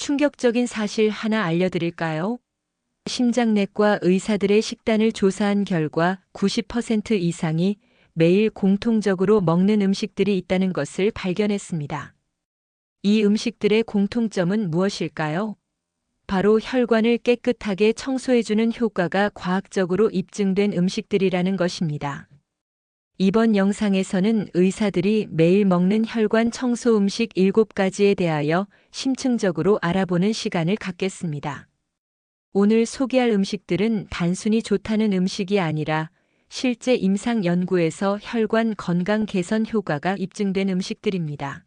충격적인 사실 하나 알려드릴까요? 심장내과 의사들의 식단을 조사한 결과 90% 이상이 매일 공통적으로 먹는 음식들이 있다는 것을 발견했습니다. 이 음식들의 공통점은 무엇일까요? 바로 혈관을 깨끗하게 청소해주는 효과가 과학적으로 입증된 음식들이라는 것입니다. 이번 영상에서는 의사들이 매일 먹는 혈관 청소 음식 7가지에 대하여 심층적으로 알아보는 시간을 갖겠습니다. 오늘 소개할 음식들은 단순히 좋다는 음식이 아니라 실제 임상 연구에서 혈관 건강 개선 효과가 입증된 음식들입니다.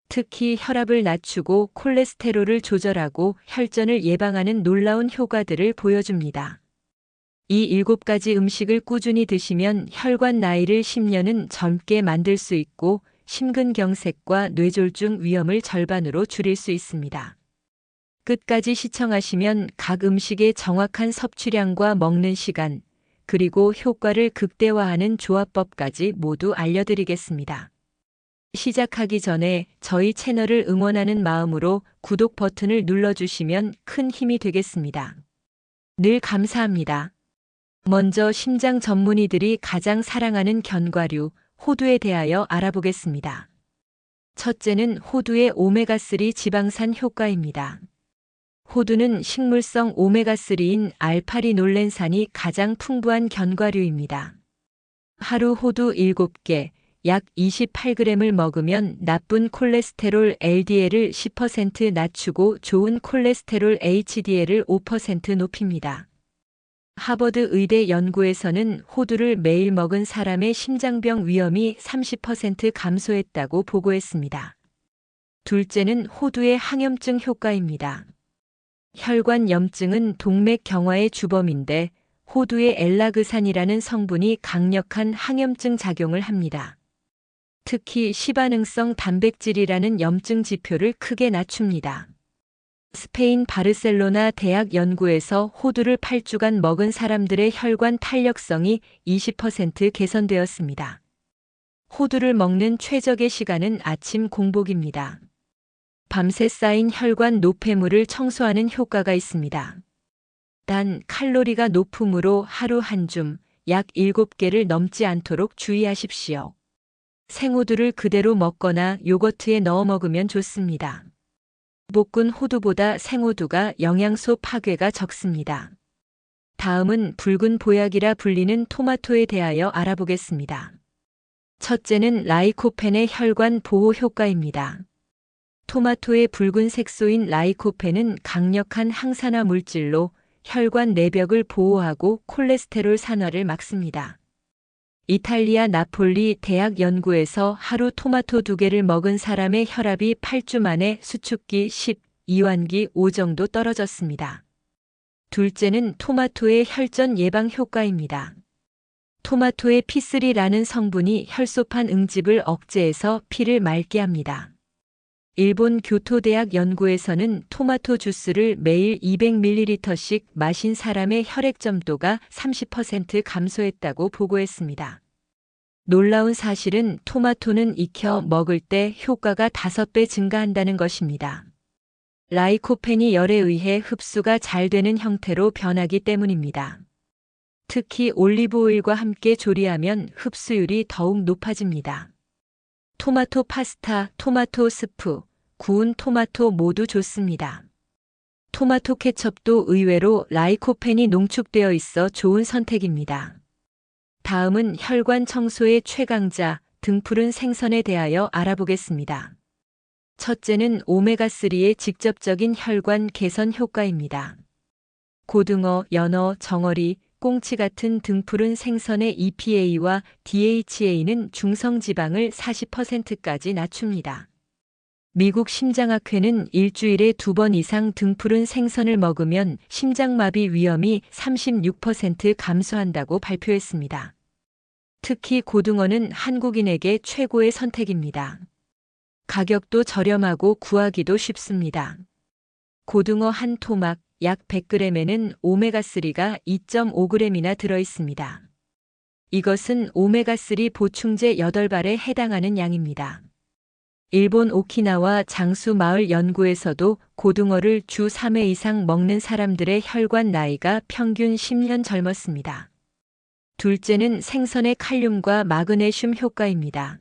특히 혈압을 낮추고 콜레스테롤을 조절하고 혈전을 예방하는 놀라운 효과들을 보여줍니다. 이 7가지 음식을 꾸준히 드시면 혈관 나이를 10년은 젊게 만들 수 있고 심근경색과 뇌졸중 위험을 절반으로 줄일 수 있습니다. 끝까지 시청하시면 각 음식의 정확한 섭취량과 먹는 시간, 그리고 효과를 극대화하는 조합법까지 모두 알려드리겠습니다. 시작하기 전에 저희 채널을 응원하는 마음으로 구독 버튼을 눌러주시면 큰 힘이 되겠습니다. 늘 감사합니다. 먼저 심장 전문의들이 가장 사랑하는 견과류, 호두에 대하여 알아보겠습니다. 첫째는 호두의 오메가3 지방산 효과입니다. 호두는 식물성 오메가3인 알파리놀렌산이 가장 풍부한 견과류입니다. 하루 호두 7개, 약 28g을 먹으면 나쁜 콜레스테롤 LDL을 10% 낮추고 좋은 콜레스테롤 HDL을 5% 높입니다. 하버드 의대 연구에서는 호두를 매일 먹은 사람의 심장병 위험이 30% 감소했다고 보고했습니다. 둘째는 호두의 항염증 효과입니다. 혈관 염증은 동맥 경화의 주범인데 호두의 엘라그산이라는 성분이 강력한 항염증 작용을 합니다. 특히 시반응성 단백질이라는 염증 지표를 크게 낮춥니다. 스페인 바르셀로나 대학 연구에서 호두를 8주간 먹은 사람들의 혈관 탄력성이 20% 개선되었습니다. 호두를 먹는 최적의 시간은 아침 공복입니다. 밤새 쌓인 혈관 노폐물을 청소하는 효과가 있습니다. 단 칼로리가 높으므로 하루 한 줌, 약 7개를 넘지 않도록 주의하십시오. 생호두를 그대로 먹거나 요거트에 넣어 먹으면 좋습니다. 볶은 호두보다 생호두가 영양소 파괴가 적습니다. 다음은 붉은 보약이라 불리는 토마토에 대하여 알아보겠습니다. 첫째는 라이코펜의 혈관 보호 효과입니다. 토마토의 붉은 색소인 라이코펜은 강력한 항산화 물질로 혈관 내벽을 보호하고 콜레스테롤 산화를 막습니다. 이탈리아 나폴리 대학 연구에서 하루 토마토 2개를 먹은 사람의 혈압이 8주 만에 수축기 10, 이완기 5 정도 떨어졌습니다. 둘째는 토마토의 혈전 예방 효과입니다. 토마토의 P3라는 성분이 혈소판 응집을 억제해서 피를 맑게 합니다. 일본 교토대학 연구에서는 토마토 주스를 매일 200ml씩 마신 사람의 혈액점도가 30% 감소했다고 보고했습니다. 놀라운 사실은 토마토는 익혀 먹을 때 효과가 5배 증가한다는 것입니다. 라이코펜이 열에 의해 흡수가 잘 되는 형태로 변하기 때문입니다. 특히 올리브오일과 함께 조리하면 흡수율이 더욱 높아집니다. 토마토 파스타, 토마토 스프, 구운 토마토 모두 좋습니다. 토마토 케첩도 의외로 라이코펜이 농축되어 있어 좋은 선택입니다. 다음은 혈관 청소의 최강자, 등푸른 생선에 대하여 알아보겠습니다. 첫째는 오메가3의 직접적인 혈관 개선 효과입니다. 고등어, 연어, 정어리, 꽁치 같은 등푸른 생선의 EPA와 DHA는 중성지방을 40%까지 낮춥니다. 미국 심장학회는 일주일에 2번 이상 등푸른 생선을 먹으면 심장마비 위험이 36% 감소한다고 발표했습니다. 특히 고등어는 한국인에게 최고의 선택입니다. 가격도 저렴하고 구하기도 쉽습니다. 고등어 한 토막 약 100g에는 오메가3가 2.5g이나 들어있습니다. 이것은 오메가3 보충제 8발에 해당하는 양입니다. 일본 오키나와 장수 마을 연구에서도 고등어를 주 3회 이상 먹는 사람들의 혈관 나이가 평균 10년 젊었습니다. 둘째는 생선의 칼륨과 마그네슘 효과입니다.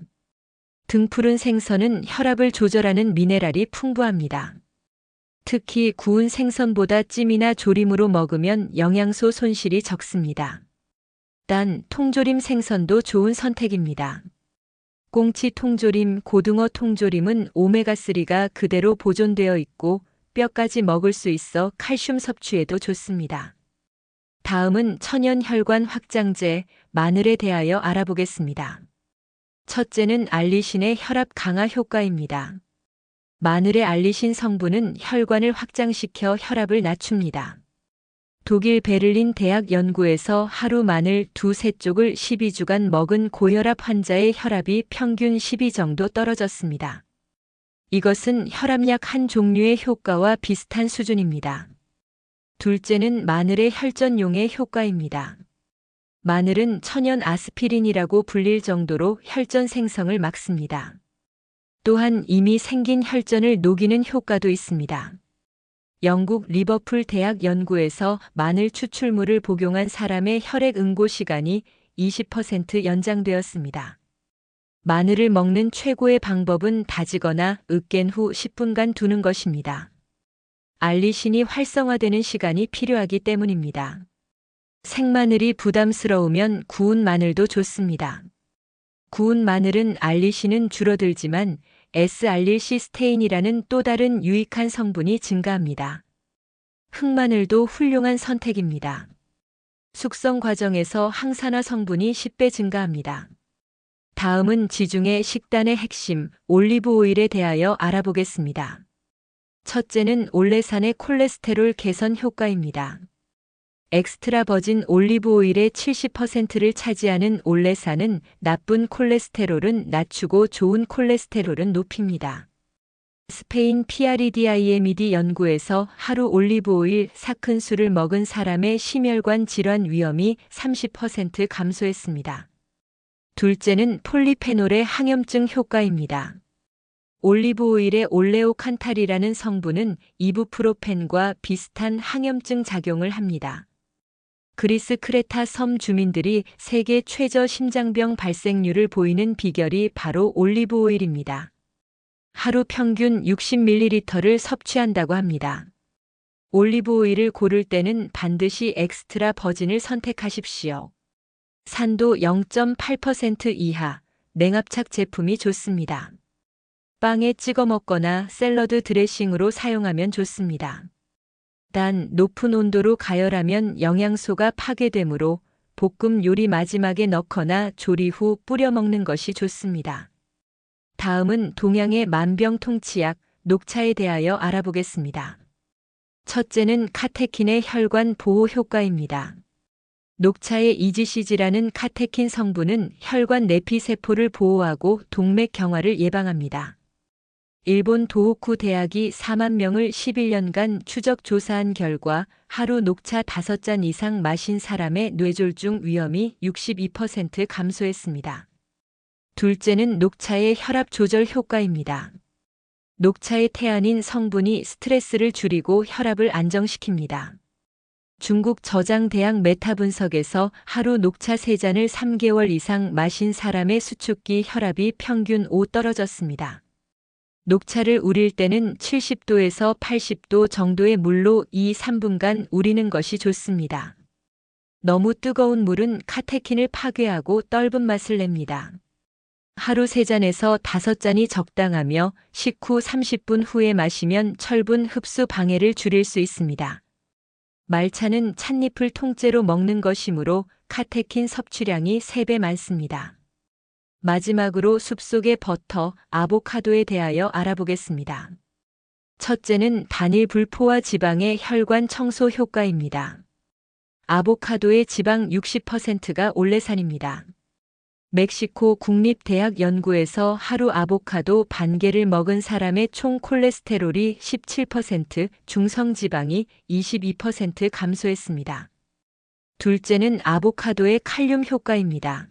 등푸른 생선은 혈압을 조절하는 미네랄이 풍부합니다. 특히 구운 생선보다 찜이나 조림으로 먹으면 영양소 손실이 적습니다. 단, 통조림 생선도 좋은 선택입니다. 꽁치 통조림, 고등어 통조림은 오메가3가 그대로 보존되어 있고 뼈까지 먹을 수 있어 칼슘 섭취에도 좋습니다. 다음은 천연 혈관 확장제, 마늘에 대하여 알아보겠습니다. 첫째는 알리신의 혈압 강화 효과입니다. 마늘의 알리신 성분은 혈관을 확장시켜 혈압을 낮춥니다. 독일 베를린 대학 연구에서 하루 마늘 2~3쪽을 12주간 먹은 고혈압 환자의 혈압이 평균 12 정도 떨어졌습니다. 이것은 혈압약 한 종류의 효과와 비슷한 수준입니다. 둘째는 마늘의 혈전용의 효과입니다. 마늘은 천연 아스피린이라고 불릴 정도로 혈전 생성을 막습니다. 또한 이미 생긴 혈전을 녹이는 효과도 있습니다. 영국 리버풀 대학 연구에서 마늘 추출물을 복용한 사람의 혈액 응고 시간이 20% 연장되었습니다. 마늘을 먹는 최고의 방법은 다지거나 으깬 후 10분간 두는 것입니다. 알리신이 활성화되는 시간이 필요하기 때문입니다. 생마늘이 부담스러우면 구운 마늘도 좋습니다. 구운 마늘은 알리신은 줄어들지만 S알릴시스테인이라는 또 다른 유익한 성분이 증가합니다. 흑마늘도 훌륭한 선택입니다. 숙성 과정에서 항산화 성분이 10배 증가합니다. 다음은 지중해 식단의 핵심, 올리브 오일에 대하여 알아보겠습니다. 첫째는 올레산의 콜레스테롤 개선 효과입니다. 엑스트라 버진 올리브 오일의 70%를 차지하는 올레산은 나쁜 콜레스테롤은 낮추고 좋은 콜레스테롤은 높입니다. 스페인 PREDIMED 연구에서 하루 올리브 오일 4큰술을 먹은 사람의 심혈관 질환 위험이 30% 감소했습니다. 둘째는 폴리페놀의 항염증 효과입니다. 올리브 오일의 올레오칸탈이라는 성분은 이부프로펜과 비슷한 항염증 작용을 합니다. 그리스 크레타 섬 주민들이 세계 최저 심장병 발생률을 보이는 비결이 바로 올리브 오일입니다. 하루 평균 60ml를 섭취한다고 합니다. 올리브 오일을 고를 때는 반드시 엑스트라 버진을 선택하십시오. 산도 0.8% 이하, 냉압착 제품이 좋습니다. 빵에 찍어 먹거나 샐러드 드레싱으로 사용하면 좋습니다. 단, 높은 온도로 가열하면 영양소가 파괴되므로 볶음 요리 마지막에 넣거나 조리 후 뿌려 먹는 것이 좋습니다. 다음은 동양의 만병통치약, 녹차에 대하여 알아보겠습니다. 첫째는 카테킨의 혈관 보호 효과입니다. 녹차의 EGCG라는 카테킨 성분은 혈관 내피세포를 보호하고 동맥 경화를 예방합니다. 일본 도호쿠 대학이 4만 명을 11년간 추적 조사한 결과 하루 녹차 5잔 이상 마신 사람의 뇌졸중 위험이 62% 감소했습니다. 둘째는 녹차의 혈압 조절 효과입니다. 녹차의 태아닌 성분이 스트레스를 줄이고 혈압을 안정시킵니다. 중국 저장대학 메타 분석에서 하루 녹차 3잔을 3개월 이상 마신 사람의 수축기 혈압이 평균 5 떨어졌습니다. 녹차를 우릴 때는 70도에서 80도 정도의 물로 2~3분간 우리는 것이 좋습니다. 너무 뜨거운 물은 카테킨을 파괴하고 떫은 맛을 냅니다. 하루 3잔에서 5잔이 적당하며 식후 30분 후에 마시면 철분 흡수 방해를 줄일 수 있습니다. 말차는 찻잎을 통째로 먹는 것이므로 카테킨 섭취량이 3배 많습니다. 마지막으로 숲속의 버터, 아보카도에 대하여 알아보겠습니다. 첫째는 단일 불포화 지방의 혈관 청소 효과입니다. 아보카도의 지방 60%가 올레산입니다. 멕시코 국립대학 연구에서 하루 아보카도 반 개를 먹은 사람의 총 콜레스테롤이 17%, 중성지방이 22% 감소했습니다. 둘째는 아보카도의 칼륨 효과입니다.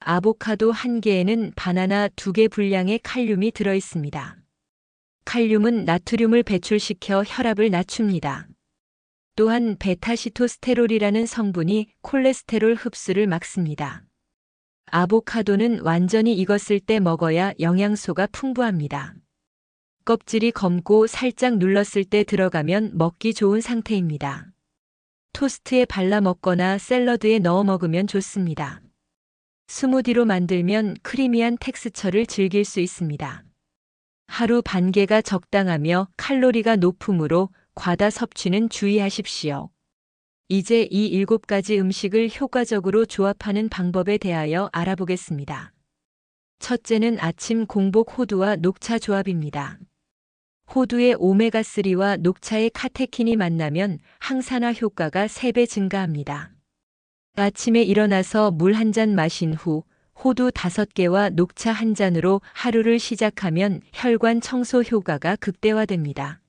아보카도 1개에는 바나나 2개 분량의 칼륨이 들어 있습니다. 칼륨은 나트륨을 배출시켜 혈압을 낮춥니다. 또한 베타시토스테롤이라는 성분이 콜레스테롤 흡수를 막습니다. 아보카도는 완전히 익었을 때 먹어야 영양소가 풍부합니다. 껍질이 검고 살짝 눌렀을 때 들어가면 먹기 좋은 상태입니다. 토스트에 발라 먹거나 샐러드에 넣어 먹으면 좋습니다. 스무디로 만들면 크리미한 텍스처를 즐길 수 있습니다. 하루 반 개가 적당하며 칼로리가 높으므로 과다 섭취는 주의하십시오. 이제 이 7가지 음식을 효과적으로 조합하는 방법에 대하여 알아보겠습니다. 첫째는 아침 공복 호두와 녹차 조합입니다. 호두의 오메가3와 녹차의 카테킨이 만나면 항산화 효과가 3배 증가합니다. 아침에 일어나서 물 한 잔 마신 후 호두 5개와 녹차 한 잔으로 하루를 시작하면 혈관 청소 효과가 극대화됩니다.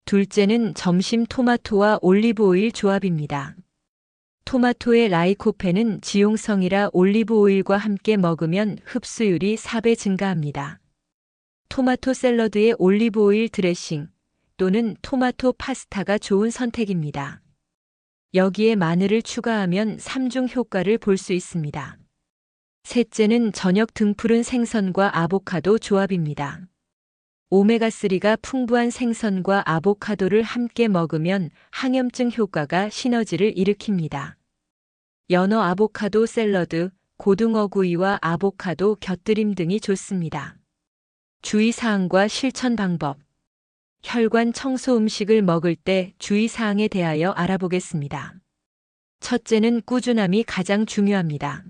둘째는 점심 토마토와 올리브오일 조합입니다. 토마토의 라이코펜은 지용성이라 올리브오일과 함께 먹으면 흡수율이 4배 증가합니다. 토마토 샐러드에 올리브오일 드레싱 또는 토마토 파스타가 좋은 선택입니다. 여기에 마늘을 추가하면 3중 효과를 볼 수 있습니다. 셋째는 저녁 등푸른 생선과 아보카도 조합입니다. 오메가3가 풍부한 생선과 아보카도를 함께 먹으면 항염증 효과가 시너지를 일으킵니다. 연어 아보카도 샐러드, 고등어구이와 아보카도 곁들임 등이 좋습니다. 주의사항과 실천 방법. 혈관 청소 음식을 먹을 때 주의사항에 대하여 알아보겠습니다. 첫째는 꾸준함이 가장 중요합니다.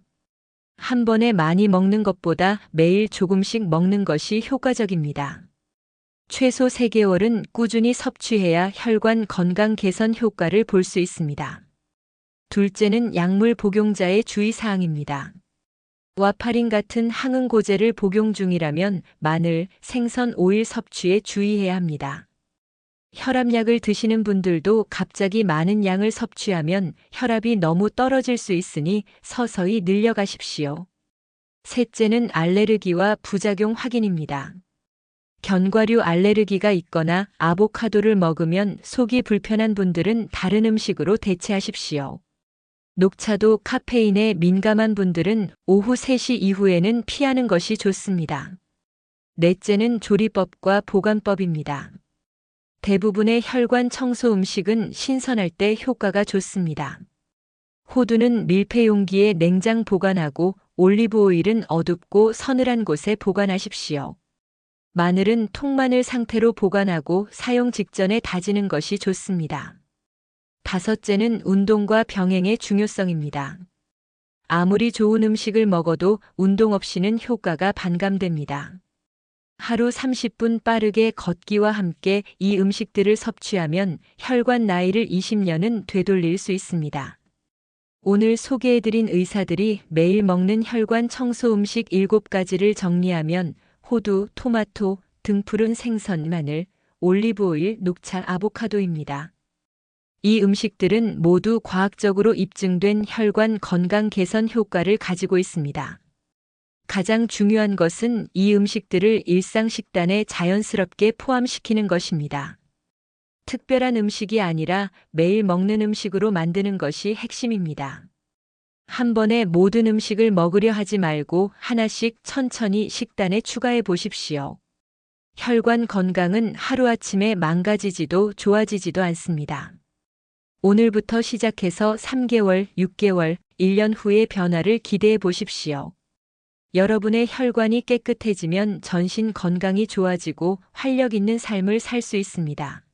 한 번에 많이 먹는 것보다 매일 조금씩 먹는 것이 효과적입니다. 최소 3개월은 꾸준히 섭취해야 혈관 건강 개선 효과를 볼 수 있습니다. 둘째는 약물 복용자의 주의사항입니다. 와파린 같은 항응고제를 복용 중이라면 마늘, 생선 오일 섭취에 주의해야 합니다. 혈압약을 드시는 분들도 갑자기 많은 양을 섭취하면 혈압이 너무 떨어질 수 있으니 서서히 늘려가십시오. 셋째는 알레르기와 부작용 확인입니다. 견과류 알레르기가 있거나 아보카도를 먹으면 속이 불편한 분들은 다른 음식으로 대체하십시오. 녹차도 카페인에 민감한 분들은 오후 3시 이후에는 피하는 것이 좋습니다. 넷째는 조리법과 보관법입니다. 대부분의 혈관 청소 음식은 신선할 때 효과가 좋습니다. 호두는 밀폐 용기에 냉장 보관하고 올리브 오일은 어둡고 서늘한 곳에 보관하십시오. 마늘은 통마늘 상태로 보관하고 사용 직전에 다지는 것이 좋습니다. 다섯째는 운동과 병행의 중요성입니다. 아무리 좋은 음식을 먹어도 운동 없이는 효과가 반감됩니다. 하루 30분 빠르게 걷기와 함께 이 음식들을 섭취하면 혈관 나이를 20년은 되돌릴 수 있습니다. 오늘 소개해드린 의사들이 매일 먹는 혈관 청소 음식 7가지를 정리하면 호두, 토마토, 등푸른 생선, 마늘, 올리브오일, 녹차, 아보카도입니다. 이 음식들은 모두 과학적으로 입증된 혈관 건강 개선 효과를 가지고 있습니다. 가장 중요한 것은 이 음식들을 일상 식단에 자연스럽게 포함시키는 것입니다. 특별한 음식이 아니라 매일 먹는 음식으로 만드는 것이 핵심입니다. 한 번에 모든 음식을 먹으려 하지 말고 하나씩 천천히 식단에 추가해 보십시오. 혈관 건강은 하루아침에 망가지지도 좋아지지도 않습니다. 오늘부터 시작해서 3개월, 6개월, 1년 후의 변화를 기대해 보십시오. 여러분의 혈관이 깨끗해지면 전신 건강이 좋아지고 활력 있는 삶을 살 수 있습니다.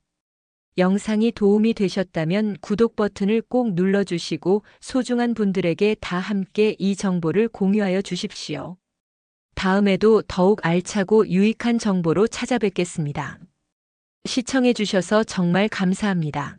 영상이 도움이 되셨다면 구독 버튼을 꼭 눌러주시고 소중한 분들에게 다 함께 이 정보를 공유하여 주십시오. 다음에도 더욱 알차고 유익한 정보로 찾아뵙겠습니다. 시청해 주셔서 정말 감사합니다.